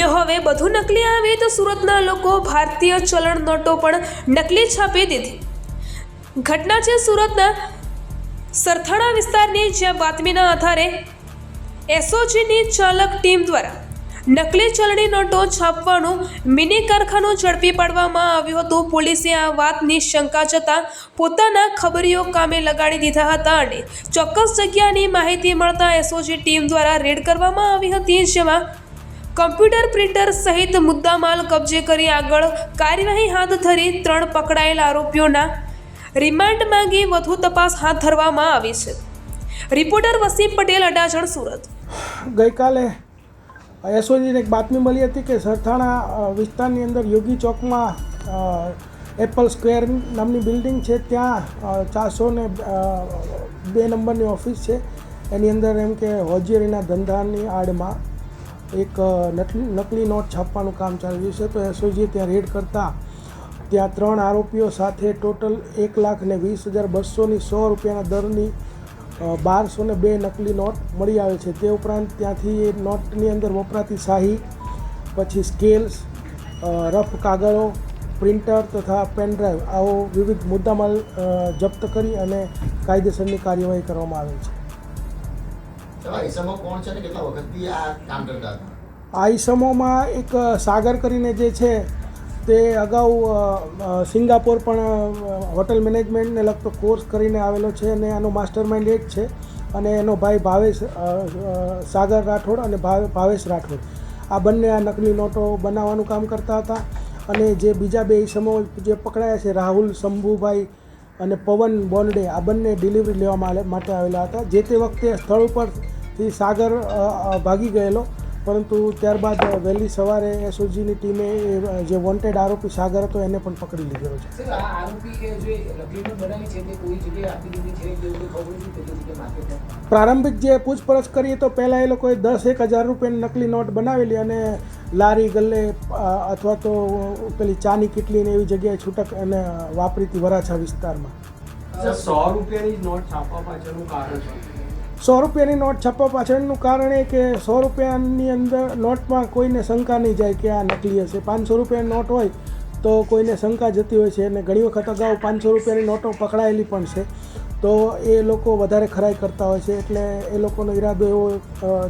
જો હવે બધું નકલી આવે તો સુરતના લોકો ભારતીય ચલણ નોટો પણ નકલી છાપી દીધી. ઘટના છે સુરતના સરથાણા વિસ્તારની, જ્યાં બાતમીના આધારે એસઓજીની ચાલક ટીમ દ્વારા નકલી ચલણી નોટો છાપવાનું મિની કારખાનું ઝડપી પાડવામાં આવ્યું હતું. પોલીસે આ વાતની શંકા જતાં પોતાના ખબરીઓ કામે લગાડી દીધા હતા અને ચોક્કસ જગ્યાની માહિતી મળતા એસઓજી ટીમ દ્વારા રેડ કરવામાં આવી હતી, જેમાં કમ્પ્યુટર પ્રિન્ટર સહિત મુદ્દામાલ કબજે કરી આગળ કાર્યવાહી હાથ ધરી 3 પકડાયેલ આરોપીઓના રિમાન્ડ માંગી વધુ તપાસ હાથ ધરવામાં આવી છે. રિપોર્ટર વસીમ પટેલ, અડાજણ, સુરત. ગઈકાલે એસઓજીને એક બાતમી મળી હતી કે સરથાણા વિસ્તારની અંદર યોગી ચોકમાં એપલ સ્ક્વેર નામની બિલ્ડિંગ છે, ત્યાં 402 નંબરની ઓફિસ છે. એની અંદર એમ કે હોજીરીના ધંધાની આડમાં એક નકલી નોટ છાપવાનું કામ ચાલી રહ્યું છે. તો એસઓજીએ ત્યાં રેડ કરતાં ત્યાં 3 આરોપીઓ સાથે ટોટલ 1,20,200ની 100 રૂપિયાના દરની 1202 નકલી નોટ મળી આવે છે. તે ઉપરાંત ત્યાંથી એ નોટની અંદર વપરાતી શાહી, પછી સ્કેલ્સ, રફ કાગળો, પ્રિન્ટર તથા પેનડ્રાઈવ આવો વિવિધ મુદ્દામાલ જપ્ત કરી અને કાયદેસરની કાર્યવાહી કરવામાં આવે છે. આ ઈસમોમાં એક સાગર કરીને જે છે તે અગાઉ સિંગાપોર પણ હોટલ મેનેજમેન્ટને લગતો કોર્સ કરીને આવેલો છે અને આનો માસ્ટર માઇન્ડ એ જ છે. અને એનો ભાઈ ભાવેશ સાગર રાઠોડ અને ભાવેશ રાઠોડ, આ બંને આ નકલી નોટો બનાવવાનું કામ કરતા હતા. અને જે બીજા 2 ઈસમો જે પકડાયા છે, રાહુલ શંભુભાઈ અને પવન બોન્ડે, આ બંને ડિલિવરી લેવા માટે આવેલા હતા. જે તે વખતે સ્થળ ઉપરથી સાગર ભાગી ગયેલો, પરંતુ ત્યારબાદ વહેલી સવારે એસઓજીની ટીમે જે વોન્ટેડ આરોપી સાગર હતો એને પણ પકડી લીધેલો છે. પ્રારંભિક જે પૂછપરછ કરીએ તો પહેલાં એ લોકોએ 10,000 રૂપિયાની નકલી નોટ બનાવેલી અને લારી ગલ્લે અથવા તો પેલી ચાની કીટલીને એવી જગ્યાએ છૂટક એને વાપરીતી વરાછા વિસ્તારમાં. 100 રૂપિયાની નોટ છાપવા પાછળનું કારણ છે? 100 રૂપિયાની નોટ છાપવા પાછળનું કારણ એ કે 100 રૂપિયાની અંદર નોટમાં કોઈને શંકા નહીં જાય કે આ નકલી હશે. 500 રૂપિયાની નોટ હોય તો કોઈને શંકા જતી હોય છે અને ઘણી વખત અગાઉ 500 રૂપિયાની નોટો પકડાયેલી પણ છે. તો એ લોકો વધારે ખરાઈ કરતા હોય છે. એટલે એ લોકોનો ઈરાદો એવો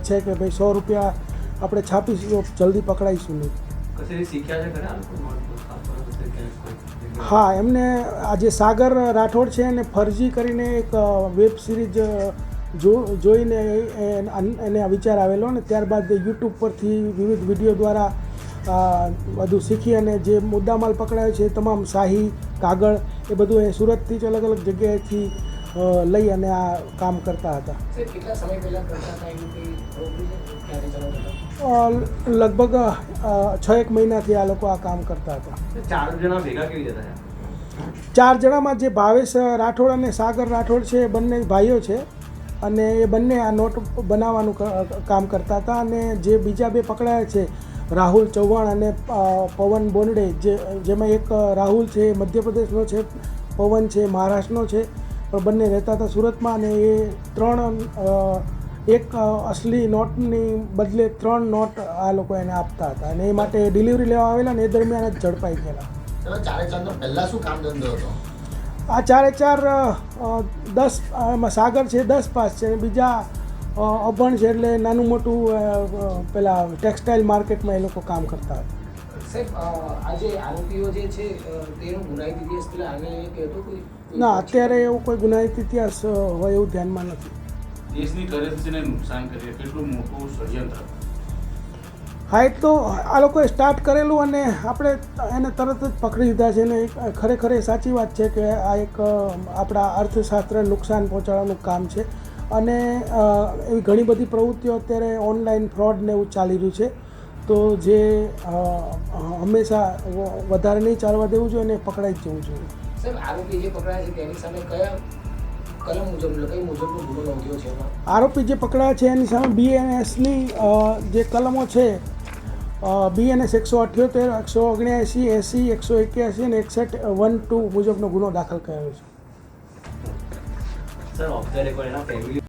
છે કે ભાઈ 100 રૂપિયા આપણે છાપીશું, જલ્દી પકડાઈશું નહીં. હા, એમને આ જે સાગર રાઠોડ છે એને ફરજી કરીને એક વેબ સિરીઝ જોઈને એને આ વિચાર આવેલો અને ત્યારબાદ યુટ્યુબ પરથી વિવિધ વિડીયો દ્વારા બધું શીખી અને જે મુદ્દામાલ પકડાયો છે તમામ શાહી, કાગળ એ બધું એ સુરતથી જ અલગ અલગ જગ્યાએથી લઈ અને આ કામ કરતા હતા. લગભગ 6-1 મહિનાથી આ લોકો આ કામ કરતા હતા. 4 જણા ભેગા કેવી રીતે થયા? 4 જણામાં જે ભાવેશ રાઠોડ અને સાગર રાઠોડ છે એ બંને ભાઈઓ છે અને એ બંને આ નોટ બનાવવાનું કામ કરતા હતા. અને જે બીજા 2 પકડાયા છે, રાહુલ ચૌહાણ અને પવન બોન્ડે, જેમાં એક રાહુલ છે મધ્યપ્રદેશનો છે, પવન છે મહારાષ્ટ્રનો છે, પણ બંને રહેતા હતા સુરતમાં. અને એ 3 એક અસલી નોટની બદલે 3 નોટ આ લોકો એને આપતા હતા અને એ માટે ડિલિવરી લેવા આવેલા અને એ દરમિયાન જ ઝડપાઈ ગયેલા. પહેલાં શું કામ ધંધો હતો? આ 4 10 સાગર છે 10 પાસ છે અને બીજા અભણ છે, એટલે નાનું મોટું પેલા ટેક્સટાઇલ માર્કેટમાં એ લોકો કામ કરતા હતા. સાહેબ, આજે આરોપીઓ જે છે તેનો ગુનાહિત ઇતિહાસ પેલા આગળ કહેતો કોઈ? ના, અત્યારે એવો કોઈ ગુનાહિત ઇતિહાસ હોય એવું ધ્યાનમાં નથી. દેશની કરન્સીને નુકસાન કરીએ કેટલું મોટું ષડયંત્ર. હા, એ તો આ લોકોએ સ્ટાર્ટ કરેલું અને આપણે એને તરત જ પકડી લીધા છે. અને ખરેખર એ સાચી વાત છે કે આ એક આપણા અર્થશાસ્ત્રને નુકસાન પહોંચાડવાનું કામ છે. અને એવી ઘણી બધી પ્રવૃત્તિઓ અત્યારે ઓનલાઈન ફ્રોડ ને એવું ચાલી રહ્યું છે. તો જે હંમેશા વધારે નહીં ચાલવા દેવું જોઈએ અને પકડાઈ જ જવું જોઈએ. સાહેબ, આરોપી જે પકડાયા છે તેની સામે કયા કલમ મુજબ કઈ મુજબનો ગુનો નોંધ્યો છે? આરોપી જે પકડાયા છે એની સામે BNSની જે કલમો છે, BNS 178, 179, 80, 181 અને 61(1)(2) મુજબનો ગુનો દાખલ કરેલો છે. સર, ઓફ ધ રેકોર્ડ એના ફેમિલી